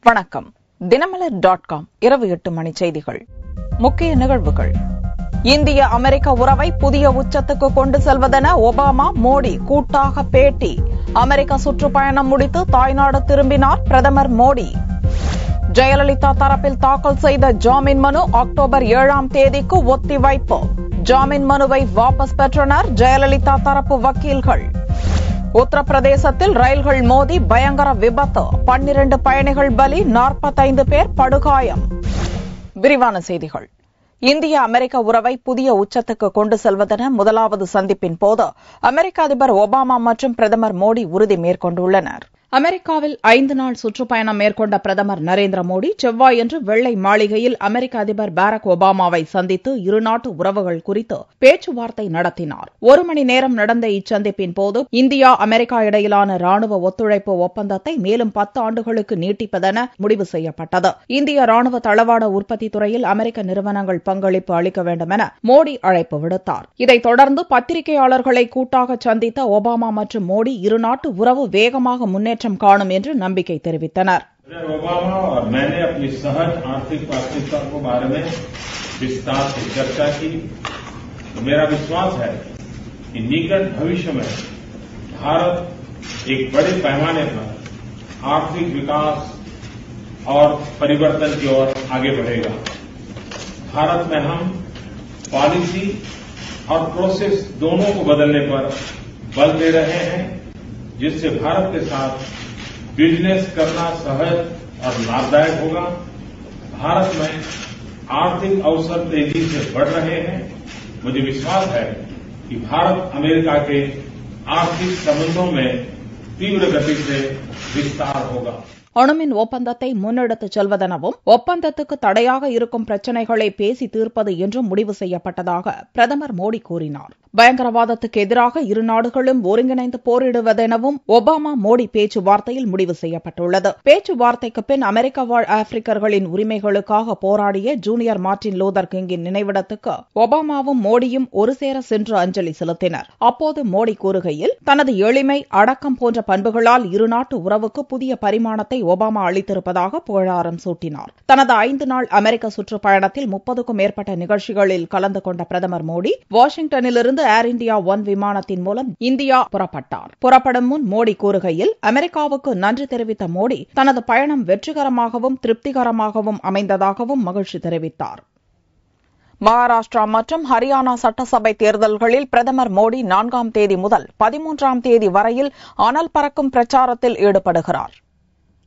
வணக்கம். தினமலர்.com இரவு 8 மணி செய்திகள். முக்கிய நிகழ்வுகள். இந்திய அமெரிக்க உறவை புதிய உச்சத்துக்கு கொண்டு செல்வதென ஒபாமா மோடி கூட்டாக பேட்டி. அமெரிக்க சுற்றுப்பயணம் முடித்து தாய்நாடு திரும்பினார் பிரதமர் மோடி. ஜெயலலிதா தரப்பில் தாக்கல் செய்த ஜாமீன் மனு அக்டோபர் 7ஆம் தேதிக்கு ஒத்திவைப்பு. ஜாமீன் மனுவை வாபஸ் பெற்றனர் ஜெயலலிதா தரப்பு வக்கீல்கள். உத்தரப்பிரதேசத்தில் ரயில்கள் மோதி பயங்கர விபத்து. 12 பயணிகள் பலி, 45 பேர் படுகாயம். விரிவான செய்திகள். இந்திய அமெரிக்க உறவை புதிய உச்சத்துக்கு கொண்டு செல்வதென முதலாவது சந்திப்பின் போது அமெரிக்க அதிபர் ஒபாமா மற்றும் பிரதமர் மோடி உறுதி மேற்கொண்டுள்ளனர். அமெரிக்காவில் 5 நாள் சுற்றுப்பயணம் மேற்கொண்ட பிரதமர் நரேந்திர மோடி செவ்வாயன்று வெள்ளை மாளிகையில் அமெரிக்க அதிபர் பராக் ஒபாமாவை சந்தித்து இருநாட்டு உறவுகள் குறித்து பேச்சுவார்த்தை நடத்தினார். 1 மணி நேரம் நடந்த இச்சந்திப்பின் போது இந்தியா அமெரிக்கா இடையிலான ராணுவ ஒத்துழைப்பு ஒப்பந்தத்தை மேலும் 10 ஆண்டுகளுக்கு நீட்டிப்பதென முடிவு செய்யப்பட்டது. இந்திய ராணுவ தளவாட உற்பத்தி துறையில் அமெரிக்க நிறுவனங்கள் பங்களிப்பு அளிக்க வேண்டும் என மோடி அழைப்பு விடுத்தார். இதைத் தொடர்ந்து பத்திரிகையாளர்களை கூட்டாக சந்தித்த ஒபாமா மற்றும் மோடி இருநாட்டு உறவு வேகமாக முன்னேற்றம் காணும் என்று நம்பிக்கை தெரிவித்தனர். ओबामा और मैंने अपनी सहज आर्थिक प्राथमिकता के बारे में विस्तार से चर्चा की। तो मेरा विश्वास है कि निकट भविष्य में भारत एक बड़े पैमाने पर आर्थिक विकास और परिवर्तन की ओर आगे बढ़ेगा। भारत में हम पॉलिसी और प्रोसेस दोनों को बदलने पर बल दे रहे हैं, जिससे भारत के साथ बिजनेस करना सहज और लाभदायक होगा। भारत में आर्थिक अवसर तेजी से बढ़ रहे हैं। मुझे विश्वास है कि भारत अमेरिका के आर्थिक संबंधों में तीव्र गति से विस्तार होगा. அணுமின் ஒப்பந்தத்தை முன்னெடுத்துச் செல்வதெனவும் ஒப்பந்தத்துக்கு தடையாக இருக்கும் பிரச்சினைகளை பேசி தீர்ப்பது என்றும் முடிவு செய்யப்பட்டதாக பிரதமர் மோடி கூறினார். பயங்கரவாதத்துக்கு எதிராக இரு நாடுகளும் ஒருங்கிணைந்து போரிடுவதெனவும் ஒபாமா மோடி பேச்சுவார்த்தையில் முடிவு செய்யப்பட்டுள்ளது. பேச்சுவார்த்தைக்கு பின் அமெரிக்க வாழ் ஆப்பிரிக்கர்களின் உரிமைகளுக்காக போராடிய ஜூனியர் மார்ட்டின் லூதர் கிங்கின் நினைவிடத்துக்கு ஒபாமாவும் மோடியும் ஒருசேர சென்று அஞ்சலி செலுத்தினர். அப்போது மோடி கூறுகையில், தனது எளிமை, அடக்கம் போன்ற பண்புகளால் இருநாட்டு உறவுக்கு புதிய பரிமாணத்தை ஒபாமா அளித்திருப்பதாக புகழாரம் சூட்டினார். தனது 5 நாள் அமெரிக்க சுற்றுப்பயணத்தில் 30க்கும் மேற்பட்ட நிகழ்ச்சிகளில் கலந்து கொண்ட பிரதமர் மோடி வாஷிங்டனிலிருந்து ஏர் இண்டியா 1 விமானத்தின் மூலம் இந்தியா புறப்பட்டார். புறப்படும் முன் மோடி கூறுகையில், அமெரிக்காவுக்கு நன்றி தெரிவித்த மோடி தனது பயணம் வெற்றிகரமாகவும் திருப்திகரமாகவும் அமைந்ததாகவும் மகிழ்ச்சி தெரிவித்தார். மகாராஷ்டிரா மற்றும் ஹரியானா சட்டசபை தேர்தல்களில் பிரதமர் மோடி 4ஆம் தேதி முதல் 13ஆம் தேதி வரையில் அனல் பறக்கும் பிரச்சாரத்தில் ஈடுபடுகிறார்.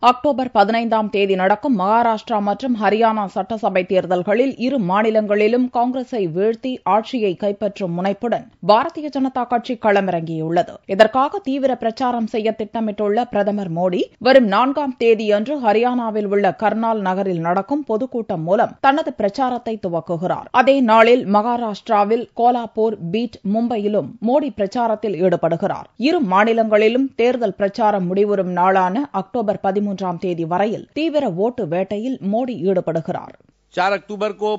அக்டோபர் 15ஆம் தேதி நடக்கும் மகாராஷ்டிரா மற்றும் ஹரியானா சட்டசபை தேர்தல்களில் இரு மாநிலங்களிலும் காங்கிரஸை வீழ்த்தி ஆட்சியை கைப்பற்றும் முனைப்புடன் பாரதிய ஜனதா கட்சி களமிறங்கியுள்ளது. இதற்காக தீவிர பிரச்சாரம் செய்ய திட்டமிட்டுள்ள பிரதமர் மோடி வரும் 4ஆம் தேதியன்று ஹரியானாவில் உள்ள கர்னால் நகரில் நடக்கும் பொதுக்கூட்டம் மூலம் தனது பிரச்சாரத்தை துவக்குகிறார். அதே நாளில் மகாராஷ்டிராவில் கோலாப்பூர், பீட், மும்பையிலும் மோடி பிரச்சாரத்தில் ஈடுபடுகிறார். இரு மாநிலங்களிலும் தேர்தல் பிரச்சாரம் முடிவுறும் நாளான அக்டோபர் 13ஆம் தேதி வரையில் தீவிர ஓட்டு வேட்டையில் மோடி ஈடுபடுகிறார். 4 अक्टूबर को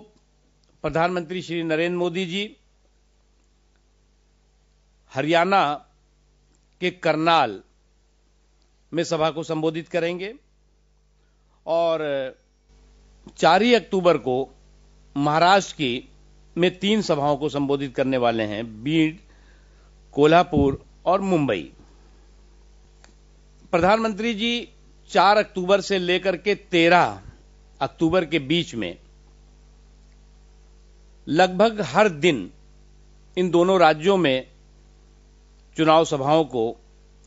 प्रधानमंत्री श्री नरेंद्र मोदी जी हरियाणा के करनाल में सभा को संबोधित करेंगे और 4 अक्टूबर को महाराष्ट्र की में 3 सभाओं को संबोधित करने वाले हैं, बीड, कोल्हापुर और मुंबई. प्रधानमंत्री जी 4 अक्टूबर से लेकर के 13 अक्टूबर के बीच में लगभग हर दिन इन दोनों राज्यों में चुनाव सभाओं को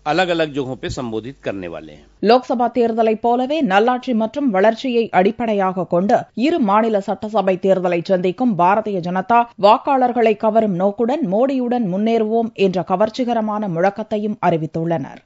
अलग अलग जगहों पे संबोधित करने वाले हैं. லோக்சபா தேர்தலைப் போலவே நல்லாட்சி மற்றும் வளர்ச்சியை அடிப்படையாக கொண்டு இரு மாநில சட்டசபை தேர்தலை சந்திக்கும் பாரதிய ஜனதா வாக்காளர்களை கவரும் நோக்குடன் மோடியுடன் முன்னேறுவோம் என்ற கவர்ச்சிகரமான முழக்கத்தையும் அறிவித்துள்ளனர்.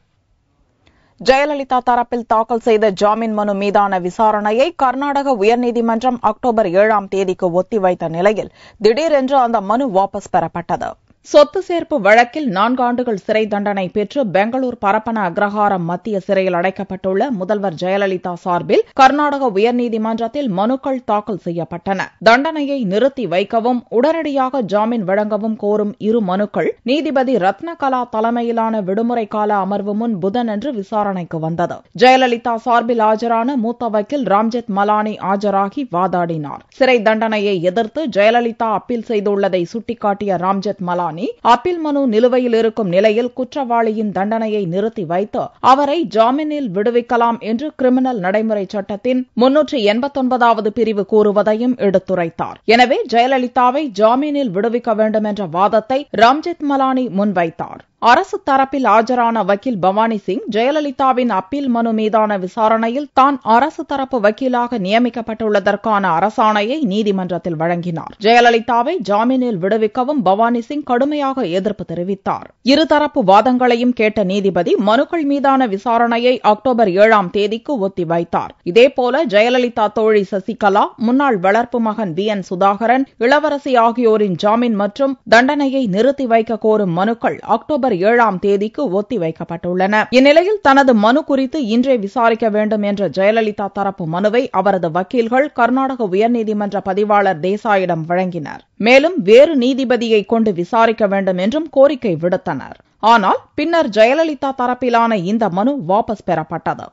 ஜெயலலிதா தரப்பில் தாக்கல் செய்த ஜாமீன் மனு மீதான விசாரணையை கர்நாடக உயர்நீதிமன்றம் அக்டோபர் 7ஆம் தேதிக்கு ஒத்திவைத்த நிலையில் திடீரென்று அந்த மனு வாபஸ் பெறப்பட்டது. சொத்து சேர்ப்பு வழக்கில் 4 ஆண்டுகள் சிறை தண்டனை பெற்று பெங்களூர் பரப்பன அக்ரஹாரம் மத்திய சிறையில் அடைக்கப்பட்டுள்ள முதல்வர் ஜெயலலிதா சார்பில் கர்நாடக உயர்நீதிமன்றத்தில் மனுக்கள் தாக்கல் செய்யப்பட்டன. தண்டனையை நிறுத்தி வைக்கவும் உடனடியாக ஜாமீன் வழங்கவும் கோரும் இரு மனுக்கள் நீதிபதி ரத்னகலா தலைமையிலான விடுமுறை கால அமர்வு முன் புதனன்று விசாரணைக்கு வந்தது. ஜெயலலிதா சார்பில் ஆஜரான மூத்த வக்கீல் ராம்ஜெத் மலானி ஆஜராகி வாதாடினார். சிறை தண்டனையை எதிர்த்து ஜெயலலிதா அப்பீல் செய்துள்ளதை சுட்டிக்காட்டிய ராம்ஜெத் மலானி அப்பீல் மனு நிலுவையில் இருக்கும் நிலையில் குற்றவாளியின் தண்டனையை நிறுத்தி வைத்து அவரை ஜாமீனில் விடுவிக்கலாம் என்று கிரிமினல் நடைமுறை சட்டத்தின் 389வது பிரிவு கூறுவதையும் எடுத்துரைத்தார். எனவே ஜெயலலிதாவை ஜாமீனில் விடுவிக்க வேண்டும் என்ற வாதத்தை ராம்ஜெத் மலானி முன்வைத்தார். அரசு தரப்பில் ஆஜரான வக்கீல் பவானி சிங் ஜெயலலிதாவின் அப்பீல் மனு மீதான விசாரணையில் தான் அரசு தரப்பு வக்கீலாக நியமிக்கப்பட்டுள்ளதற்கான அரசாணையை நீதிமன்றத்தில் வழங்கினார். ஜெயலலிதாவை ஜாமீனில் விடுவிக்கவும் பவானி சிங் கடுமையாக எதிர்ப்பு தெரிவித்தார். இருதரப்பு வாதங்களையும் கேட்ட நீதிபதி மனுக்கள் மீதான விசாரணையை அக்டோபர் 7ஆம் தேதிக்கு ஒத்திவைத்தார். இதேபோல ஜெயலலிதா தோழி சசிகலா, முன்னாள் வளர்ப்பு மகன் VN சுதாகரன், இளவரசி ஆகியோரின் ஜாமீன் மற்றும் தண்டனையை நிறுத்தி வைக்க கோரும் மனுக்கள் அக்டோபர் 7ஆம் தேதிக்கு ஒத்திவைக்கப்பட்டுள்ளன. இந்நிலையில் தனது மனு குறித்து இன்றே விசாரிக்க வேண்டும் என்ற ஜெயலலிதா தரப்பு மனுவை அவரது வக்கீல்கள் கர்நாடக உயர்நீதிமன்ற பதிவாளர் தேசாயிடம் வழங்கினர். மேலும் வேறு நீதிபதியை கொண்டு விசாரிக்க வேண்டும் என்றும் கோரிக்கை விடுத்தனர். ஆனால் பின்னர் ஜெயலலிதா தரப்பிலான இந்த மனு வாபஸ் பெறப்பட்டது.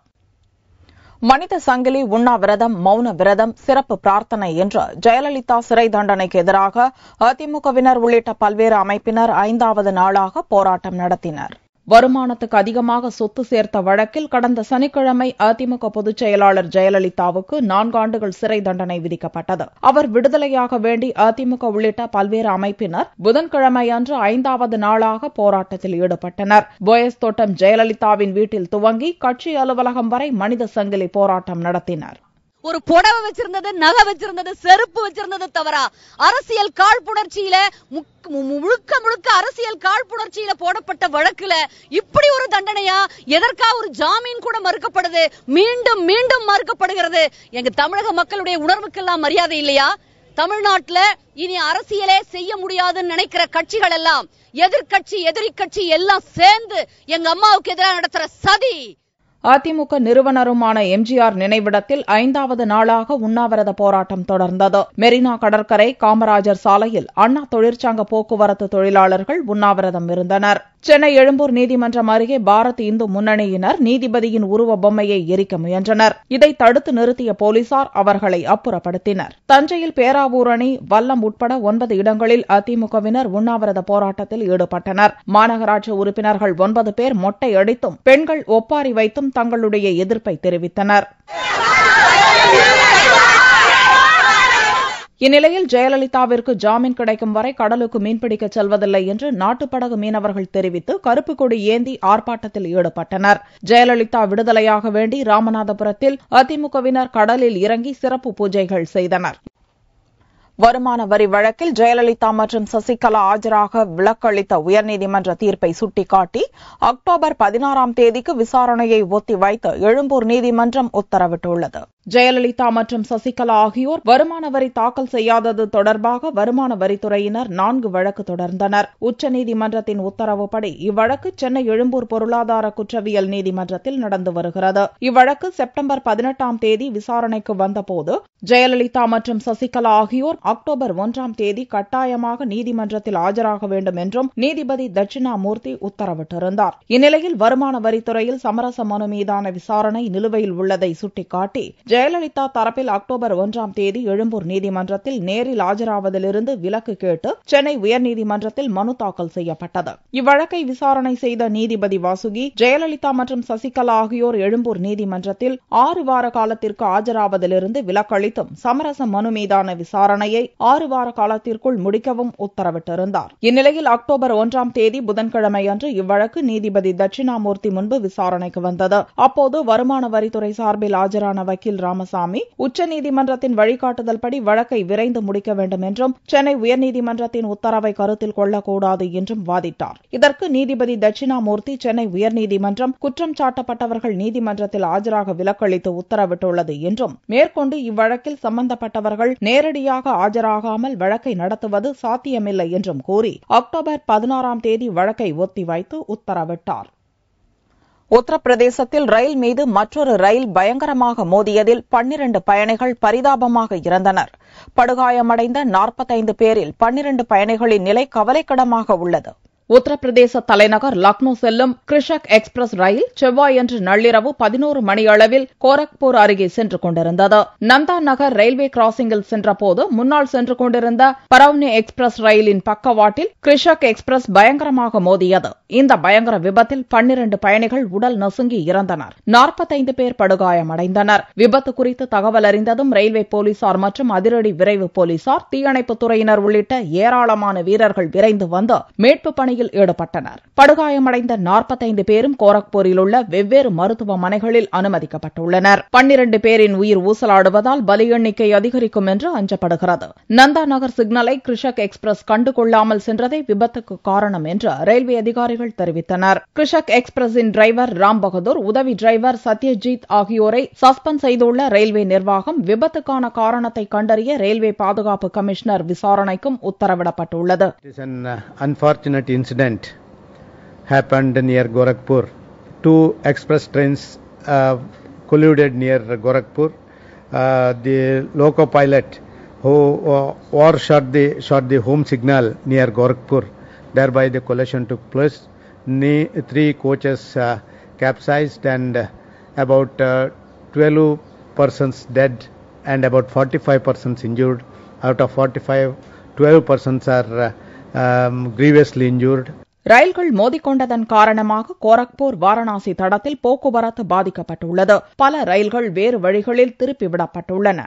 மனித சங்கிலி, உண்ணாவிரதம், மௌன விரதம், சிறப்பு பிரார்த்தனை என்று ஜெயலலிதா சிறை தண்டனைக்கு எதிராக அதிமுகவினர் உள்ளிட்ட பல்வேறு அமைப்பினர் 5வது நாளாக போராட்டம் நடத்தினர். வருமானத்துக்கு அதிகமாக சொத்து சேர்த்த வழக்கில் கடந்த சனிக்கிழமை அதிமுக பொதுச் செயலாளர் ஜெயலலிதாவுக்கு 4 ஆண்டுகள் சிறை தண்டனை விதிக்கப்பட்டது. அவர் விடுதலையாக வேண்டி அதிமுக உள்ளிட்ட பல்வேறு அமைப்பினர் புதன்கிழமையன்று 5வது நாளாக போராட்டத்தில் ஈடுபட்டனர். போயஸ் தோட்டம் ஜெயலலிதாவின் வீட்டில் துவங்கி கட்சி அலுவலகம் வரை மனித சங்கிலி போராட்டம் நடத்தினர். ஒரு புடவை வச்சிருந்தது, நகை வச்சிருந்தது, செருப்பு வச்சிருந்தது தவறா? அரசியல் காழ்ப்புணர்ச்சியில முழுக்க அரசியல் காழ்ப்புணர்ச்சியில போடப்பட்ட வழக்குல இப்படி ஒரு தண்டனையா? எதற்கா ஒரு ஜாமீன் கூட மறுக்கப்படுது, மீண்டும் மீண்டும் மறுக்கப்படுகிறது. எங்க தமிழக மக்களுடைய உணர்வுக்கெல்லாம் மரியாதை இல்லையா? தமிழ்நாட்டுல இனி அரசியலே செய்ய முடியாதுன்னு நினைக்கிற கட்சிகள் எல்லாம், எதிர்கட்சி எதிரி கட்சி எல்லாம் சேர்ந்து எங்க அம்மாவுக்கு எதிராக நடத்துற சதி. அதிமுக நிறுவனருமான எம்ஜிஆர் நினைவிடத்தில் 5வது நாளாக உண்ணாவிரத போராட்டம் தொடர்ந்தது. மெரினா கடற்கரை, காமராஜர் சாலையில் அண்ணா தொழிற்சங்க போக்குவரத்து தொழிலாளர்கள் உண்ணாவிரதம் இருந்தனர். சென்னை எழும்பூர் நீதிமன்றம் அருகே பாரத் இந்து முன்னணியினர் நீதிபதியின் உருவ பொம்மையை எரிக்க முயன்றனர். இதை தடுத்து நிறுத்திய போலீசார் அவர்களை அப்புறப்படுத்தினர். தஞ்சையில் பேராவூரணி, வல்லம் உட்பட 9 இடங்களில் அதிமுகவினர் உண்ணாவிரத போராட்டத்தில் ஈடுபட்டனர். மாநகராட்சி உறுப்பினர்கள் 9 பேர் மொட்டை அடித்தும் பெண்கள் ஒப்பாரி வைத்தும் தங்களுடைய எதிர்ப்பை தெரிவித்தனர். இந்நிலையில் ஜெயலலிதாவிற்கு ஜாமீன் கிடைக்கும் வரை கடலுக்கு மீன்பிடிக்க செல்வதில்லை என்று நாட்டுப்படகு மீனவர்கள் தெரிவித்து கருப்பு கொடி ஏந்தி ஆர்ப்பாட்டத்தில் ஈடுபட்டனர். ஜெயலலிதா விடுதலையாக வேண்டி ராமநாதபுரத்தில் அதிமுகவினர் கடலில் இறங்கி சிறப்பு பூஜைகள் செய்தனர். வருமான வரி வழக்கில் ஜெயலலிதா மற்றும் சசிகலா ஆஜராக விலக்களித்த உயர்நீதிமன்ற தீர்ப்பை சுட்டிக்காட்டி அக்டோபர் 16ஆம் தேதிக்கு விசாரணையை ஒத்திவைத்து எழும்பூர் நீதிமன்றம் உத்தரவிட்டுள்ளது. ஜெயலலிதா மற்றும் சசிகலா ஆகியோர் வருமான வரி தாக்கல் செய்யாதது தொடர்பாக வருமான வரித்துறையினர் 4 வழக்கு தொடர்ந்தனர். உச்சநீதிமன்றத்தின் உத்தரவுப்படி இவ்வழக்கு சென்னை எழும்பூர் பொருளாதார குற்றவியல் நீதிமன்றத்தில் நடந்து வருகிறது. இவ்வழக்கு செப்டம்பர் 18ஆம் தேதி விசாரணைக்கு வந்தபோது ஜெயலலிதா மற்றும் சசிகலா ஆகியோர் அக்டோபர் 1ஆம் தேதி கட்டாயமாக நீதிமன்றத்தில் ஆஜராக வேண்டும் என்றும் நீதிபதி தட்சிணாமூர்த்தி உத்தரவிட்டிருந்தார். இந்நிலையில் வருமான வரித்துறையில் சமரச மனு மீதான விசாரணை நிலுவையில் உள்ளதை சுட்டிக்காட்டி ஜெயலலிதா தரப்பில் அக்டோபர் 1ஆம் தேதி எழும்பூர் நீதிமன்றத்தில் நேரில் ஆஜராவதிலிருந்து விலக்கு கேட்டு சென்னை உயர்நீதிமன்றத்தில் மனு தாக்கல் செய்யப்பட்டது. இவ்வழக்கை விசாரணை செய்த நீதிபதி வாசுகி ஜெயலலிதா மற்றும் சசிகலா ஆகியோர் எழும்பூர் நீதிமன்றத்தில் 6 வார காலத்திற்கு ஆஜராவதிலிருந்து விலக்களித்தும் சமரச மனு மீதான விசாரணையை 6 வார காலத்திற்குள் முடிக்கவும் உத்தரவிட்டிருந்தார். இந்நிலையில் அக்டோபர் 1ஆம் தேதி புதன்கிழமையன்று இவ்வழக்கு நீதிபதி தட்சிணாமூர்த்தி முன்பு விசாரணைக்கு வந்தது. அப்போது வருமான வரித்துறை சார்பில் ஆஜரான வக்கீல் ராமசாமி உச்சநீதிமன்றத்தின் வழிகாட்டுதல்படி வழக்கை விரைந்து முடிக்க வேண்டும் என்றும் சென்னை உயர்நீதிமன்றத்தின் உத்தரவை கருத்தில் கொள்ளக்கூடாது என்றும் வாதிட்டார். இதற்கு நீதிபதி தட்சிணாமூர்த்தி சென்னை உயர்நீதிமன்றம் குற்றம் சாட்டப்பட்டவர்கள் நீதிமன்றத்தில் ஆஜராக விலக்களித்து உத்தரவிட்டுள்ளது என்றும் மேற்கொண்டு இவ்வழக்கில் சம்பந்தப்பட்டவர்கள் நேரடியாக ஆஜராகாமல் வழக்கை நடத்துவது சாத்தியமில்லை என்றும் கூறி அக்டோபர் 16ஆம் தேதி வழக்கை ஒத்திவைத்து உத்தரவிட்டார். உத்தரப்பிரதேசத்தில் ரயில் மீது மற்றொரு ரயில் பயங்கரமாக மோதியதில் 12 பயணிகள் பரிதாபமாக இறந்தனர். படுகாயமடைந்த 45 பேரில் 12 பயணிகளின் நிலை கவலைக்கிடமாக உள்ளது. உத்தரப்பிரதேச தலைநகர் லக்னோ செல்லும் கிருஷக் எக்ஸ்பிரஸ் ரயில் செவ்வாயன்று நள்ளிரவு 11 மணியளவில் கோரக்பூர் அருகே சென்று கொண்டிருந்தது. நந்தா நகர் ரயில்வே கிராசிங்கில் சென்றபோது முன்னால் சென்று கொண்டிருந்த பரவ்னி எக்ஸ்பிரஸ் ரயிலின் பக்கவாட்டில் கிருஷக் எக்ஸ்பிரஸ் பயங்கரமாக மோதியது. இந்த பயங்கர விபத்தில் 12 பயணிகள் உடல் நசுங்கி இறந்தனர். 45 பேர் படுகாயமடைந்தனர். விபத்து குறித்து தகவல் அறிந்ததும் ரயில்வே போலீசார் மற்றும் அதிரடி விரைவு போலீசார், தீயணைப்புத் துறையினர் உள்ளிட்ட ஏராளமான வீரர்கள் விரைந்து வந்து மீட்பு பணி ஈடுபட்டனர். படுகாயமடைந்த 45 பேரும் கோரக்பூரில் உள்ள வெவ்வேறு மருத்துவமனைகளில் அனுமதிக்கப்பட்டுள்ளனர். 12 பேரின் உயிர் ஊசலாடுவதால் பலி எண்ணிக்கை அதிகரிக்கும் என்று அஞ்சப்படுகிறது. நந்தா நகர் சிக்னலை கிருஷக் எக்ஸ்பிரஸ் கண்டுகொள்ளாமல் சென்றதே விபத்துக்கு காரணம் என்று ரயில்வே அதிகாரிகள் தெரிவித்தனர். கிருஷக் எக்ஸ்பிரஸின் டிரைவர் ராம் பகதூர், உதவி டிரைவர் சத்யஜித் ஆகியோரை சஸ்பெண்ட் செய்துள்ள ரயில்வே நிர்வாகம் விபத்துக்கான காரணத்தை கண்டறிய ரயில்வே பாதுகாப்பு கமிஷனர் விசாரணைக்கும் உத்தரவிடப்பட்டுள்ளது. Incident happened near Gorakhpur. 2 express trains collided near Gorakhpur. The loco pilot who shot the home signal near Gorakhpur. Thereby the collision took place. 3 coaches capsized and about 12 persons dead and about 45 persons injured. Out of 45, 12 persons are grievously injured. ரயில்கள் மோதிக்கொண்டதன் காரணமாக கோரக்பூர் வாரணாசி தடத்தில் போக்குவரத்து பாதிக்கப்பட்டுள்ளது. பல ரயில்கள் வேறு வழிகளில் திருப்பிவிடப்பட்டுள்ளன.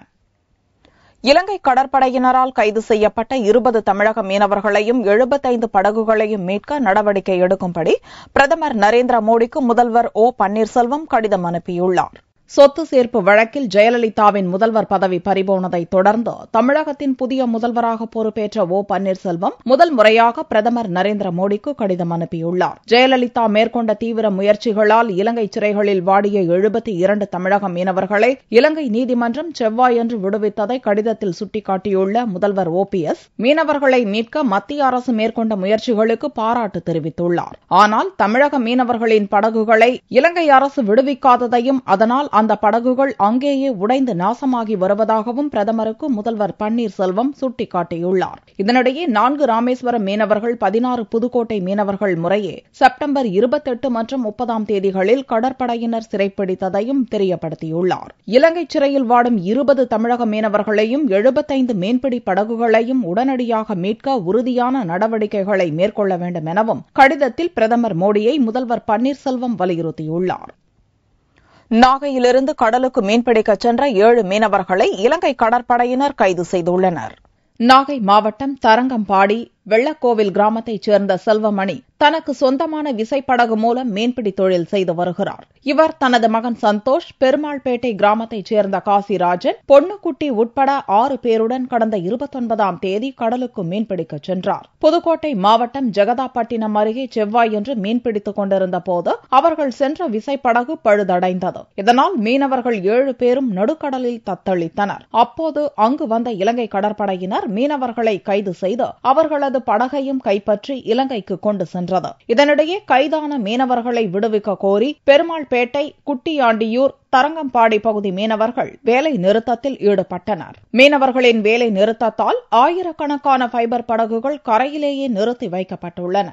இலங்கை கடற்படையினரால் கைது செய்யப்பட்ட 20 தமிழக மீனவர்களையும் 75 படகுகளையும் மீட்க நடவடிக்கை எடுக்கும்படி பிரதமர் நரேந்திர மோடிக்கு முதல்வர் ஓ பன்னீர்செல்வம் கடிதம் அனுப்பியுள்ளார். சொத்து சேர்ப்பு வழக்கில் ஜெயலலிதாவின் முதல்வர் பதவி பறிபோனதை தொடர்ந்து தமிழகத்தின் புதிய முதல்வராக பொறுப்பேற்ற ஓ பன்னீர்செல்வம் முதல் முறையாக பிரதமர் நரேந்திர மோடிக்கு கடிதம் அனுப்பியுள்ளார். ஜெயலலிதா மேற்கொண்ட தீவிர முயற்சிகளால் இலங்கை சிறைகளில் வாடிய 72 தமிழக மீனவர்களை இலங்கை நீதிமன்றம் செவ்வாயன்று விடுவித்ததை கடிதத்தில் சுட்டிக்காட்டியுள்ள முதல்வர் OPS, மீனவர்களை மீட்க மத்திய அரசு மேற்கொண்ட முயற்சிகளுக்கு பாராட்டு தெரிவித்துள்ளார். ஆனால் தமிழக மீனவர்களின் படகுகளை இலங்கை அரசு விடுவிக்காததையும், அதனால் அந்த படகுகள் அங்கேயே உடைந்து நாசமாகி வருவதாகவும் பிரதமருக்கு முதல்வர் பன்னீர்செல்வம் சுட்டிக்காட்டியுள்ளார். இதனிடையே 4 ராமேஸ்வரம் மீனவர்கள், 16 புதுக்கோட்டை மீனவர்கள் முறையே செப்டம்பர் 28 மற்றும் 30ஆம் தேதிகளில் கடற்படையினர் சிறைப்பிடித்ததையும் தெரியப்படுத்தியுள்ளார். இலங்கை சிறையில் வாடும் 20 தமிழக மீனவர்களையும் 75 மீன்பிடி படகுகளையும் உடனடியாக மீட்க உறுதியான நடவடிக்கைகளை மேற்கொள்ள வேண்டும் எனவும் கடிதத்தில் பிரதமர் மோடியை முதல்வர் பன்னீர்செல்வம் வலியுறுத்தியுள்ளார். நாகையிலிருந்து கடலுக்கு மீன்பிடிக்கச் சென்ற 7 மீனவர்களை இலங்கை கடற்படையினர் கைது செய்துள்ளனர். நாகை மாவட்டம் தரங்கம்பாடி வெள்ளக்கோவில் கிராமத்தைச் சேர்ந்த செல்வமணி தனக்கு சொந்தமான விசைப்படகு மூலம் மீன்பிடி தொழில் செய்து வருகிறார். இவர் தனது மகன் சந்தோஷ், பெருமாள்பேட்டை கிராமத்தைச் சேர்ந்த காசிராஜன், பொன்னுக்குட்டி உட்பட 6 பேருடன் கடந்த 29ஆம் தேதி கடலுக்கு மீன்பிடிக்கச் சென்றார். புதுக்கோட்டை மாவட்டம் ஜெகதாப்பட்டினம் அருகே செவ்வாயன்று மீன்பிடித்துக் கொண்டிருந்த போது அவர்கள் சென்ற விசைப்படகு பழுதடைந்தது. இதனால் மீனவர்கள் 7 பேரும் நடுக்கடலில் தத்தளித்தனர். அப்போது அங்கு வந்த இலங்கை கடற்படையினர் மீனவர்களை கைது செய்து அவர்களது படகையும் கைப்பற்றி இலங்கைக்கு கொண்டு சென்றனர். இதனிடையே கைதான மீனவர்களை விடுவிக்க கோரி பெருமாள்பேட்டை, குட்டியாண்டியூர், தரங்கம்பாடி பகுதி மீனவர்கள் வேலை நிறுத்தத்தில் ஈடுபட்டனர். மீனவர்களின் வேலை நிறுத்தத்தால் ஆயிரக்கணக்கான ஃபைபர் படகுகள் கரையிலேயே நிறுத்தி வைக்கப்பட்டுள்ளன.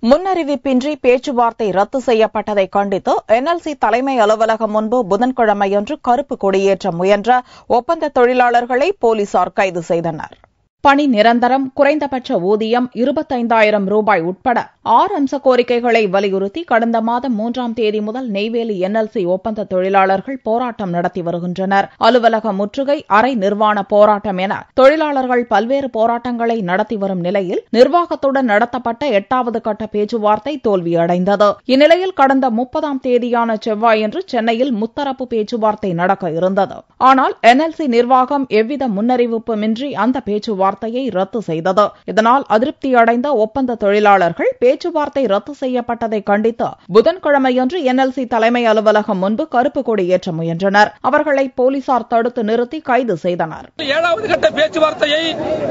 முன்னறிவிப்பின்றி பேச்சுவார்த்தை ரத்து செய்யப்பட்டதை கண்டித்து NLC தலைமை அலுவலகம் முன்பு புதன்கிழமையன்று கருப்பு கொடியேற்ற முயன்ற ஒப்பந்த தொழிலாளர்களை போலீசார் கைது செய்தனர். பணி நிரந்தரம், குறைந்தபட்ச ஊதியம், 25,000 ரூபாய் உட்பட 6 அம்ச கோரிக்கைகளை வலியுறுத்தி கடந்த மாதம் 3ஆம் தேதி முதல் நெய்வேலி NLC ஒப்பந்த தொழிலாளர்கள் போராட்டம் நடத்தி வருகின்றனர். அலுவலக முற்றுகை, அரை நிர்வாண போராட்டம் என தொழிலாளர்கள் பல்வேறு போராட்டங்களை நடத்தி வரும் நிலையில் நிர்வாகத்துடன் நடத்தப்பட்ட 8வது கட்ட பேச்சுவார்த்தை தோல்வியடைந்தது. இந்நிலையில் கடந்த 30ஆம் தேதியான செவ்வாயன்று சென்னையில் முத்தரப்பு பேச்சுவார்த்தை நடக்க இருந்தது. ஆனால் NLC நிர்வாகம் எவ்வித முன்னறிவிப்புமின்றி அந்த பேச்சுவார்த்தை பேச்சுவார்த்தையை ரத்து செய்தது. இதனால் அதிருப்தியடைந்த ஒப்பந்த தொழிலாளர்கள் பேச்சுவார்த்தை ரத்து செய்யப்பட்டதை கண்டித்து புதன்கிழமையன்று NLC தலைமை அலுவலகம் முன்பு கருப்பு கொடி ஏற்ற முயன்றனர். அவர்களை போலீசார் தடுத்து நிறுத்தி கைது செய்தனர். 7வது கட்ட பேச்சுவார்த்தையை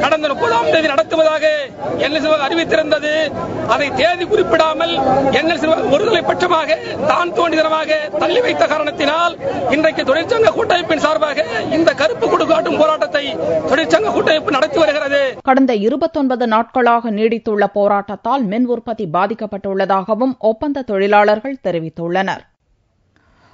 கடந்த 30ஆம் தேதி நடத்துவதாக NLC அறிவித்திருந்தது. அதை தேதி குறிப்பிடாமல் NLC ஒருதலை பட்சமாக தான் தோன்றிதனமாக தள்ளி வைத்த காரணத்தினால் இன்றைக்கு தொழிற்சங்க கூட்டமைப்பின் சார்பாக இந்த கருப்பு கொடி காட்டும் போராட்டத்தை தொழிற்சங்க கூட்டமைப்பு நடத்தி வருகிறது. கடந்த 29 நாட்களாக நீடித்துள்ள போராட்டத்தால் மின் உற்பத்தி பாதிக்கப்பட்டுள்ளதாகவும் ஒப்பந்த தொழிலாளர்கள் தெரிவித்துள்ளனர்.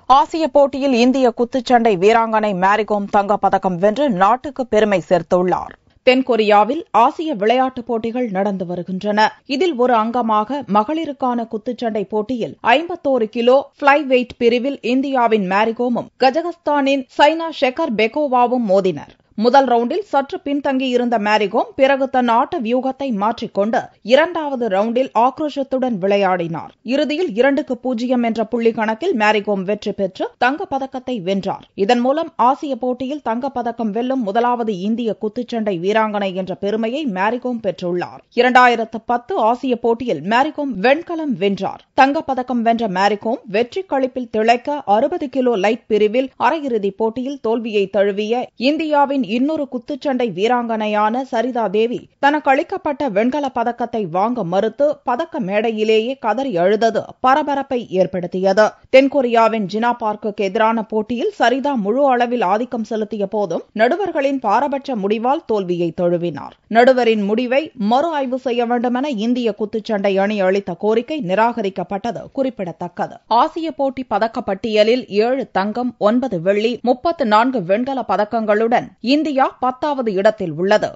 ஆசிய போட்டியில் இந்திய குத்துச்சண்டை வீராங்கனை மேரிகோம் தங்கப்பதக்கம் வென்று நாட்டுக்கு பெருமை சேர்த்துள்ளார். தென்கொரியாவில் ஆசிய விளையாட்டுப் போட்டிகள் நடந்து வருகின்றன. இதில் ஒரு அங்கமாக மகளிருக்கான குத்துச்சண்டை போட்டியில் 51 கிலோ ஃபிளை வெயிட் பிரிவில் இந்தியாவின் மேரிகோமும் கஜகஸ்தானின் சைனா ஷெகர் பெகோவாவும் மோதினர். முதல் ரவுண்டில் சற்று பின்தங்கியிருந்த மேரிகோம் பிறகு தன் ஆட்ட வியூகத்தை மாற்றிக்கொண்டு 2வது ரவுண்டில் ஆக்ரோஷத்துடன் விளையாடினார். இறுதியில் 2-0 என்ற புள்ளி கணக்கில் மேரிகோம் வெற்றி பெற்று தங்கப்பதக்கத்தை வென்றார். இதன் மூலம் ஆசிய போட்டியில் தங்கப்பதக்கம் வெல்லும் முதலாவது இந்திய குத்துச்சண்டை வீராங்கனை என்ற பெருமையை மேரிகோம் பெற்றுள்ளார். 2010 ஆசிய போட்டியில் மேரிகோம் வெண்கலம் வென்றார். தங்கப்பதக்கம் வென்ற மேரிகோம் வெற்றி களிப்பில் திளைக்க 60 கிலோ லைட் பிரிவில் அரையிறுதிப் போட்டியில் தோல்வியை தழுவிய இந்தியாவின் இன்னொரு குத்துச்சண்டை வீராங்கனையான சரிதா தேவி தனக்கு அளிக்கப்பட்ட வெண்கல பதக்கத்தை வாங்க மறுத்து பதக்க மேடையிலேயே கதறி அழுதது பரபரப்பை ஏற்படுத்தியது. தென்கொரியாவின் ஜினா பார்க்குக்கு எதிரான போட்டியில் சரிதா முழு அளவில் ஆதிக்கம் செலுத்திய போதும் நடுவர்களின் பாரபட்ச முடிவால் தோல்வியை தழுவினார். நடுவரின் முடிவை மறு ஆய்வு செய்ய வேண்டுமென இந்திய குத்துச்சண்டை அணி அளித்த கோரிக்கை நிராகரிக்கப்பட்டது குறிப்பிடத்தக்கது. ஆசிய போட்டி பதக்கப்பட்டியலில் 7 தங்கம், 9 வெள்ளி, 34 வெண்கல பதக்கங்களுடன் இந்தியா 10வது இடத்தில் உள்ளது.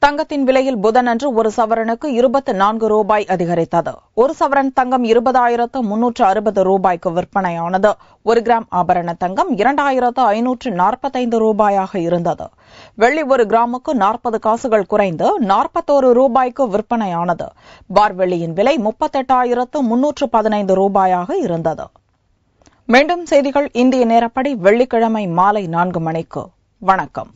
தங்கத்தின் விலையில் புதனன்று ஒரு சவரனுக்கு 24 ரூபாய் அதிகரித்தது. ஒரு சவரன் தங்கம் 20,360 ரூபாய்க்கு விற்பனையானது. 1 கிராம் ஆபரண தங்கம் 2,545 ரூபாயாக இருந்தது. வெள்ளி 1 கிராமுக்கு 40 காசுகள் குறைந்து 41 ரூபாய்க்கு விற்பனையானது. பார் வெள்ளியின் விலை 38,315 ரூபாயாக இருந்தது. மீண்டும் செய்திகள் இந்திய நேரப்படி வெள்ளிக்கிழமை மாலை 4 மணிக்கு. வணக்கம்.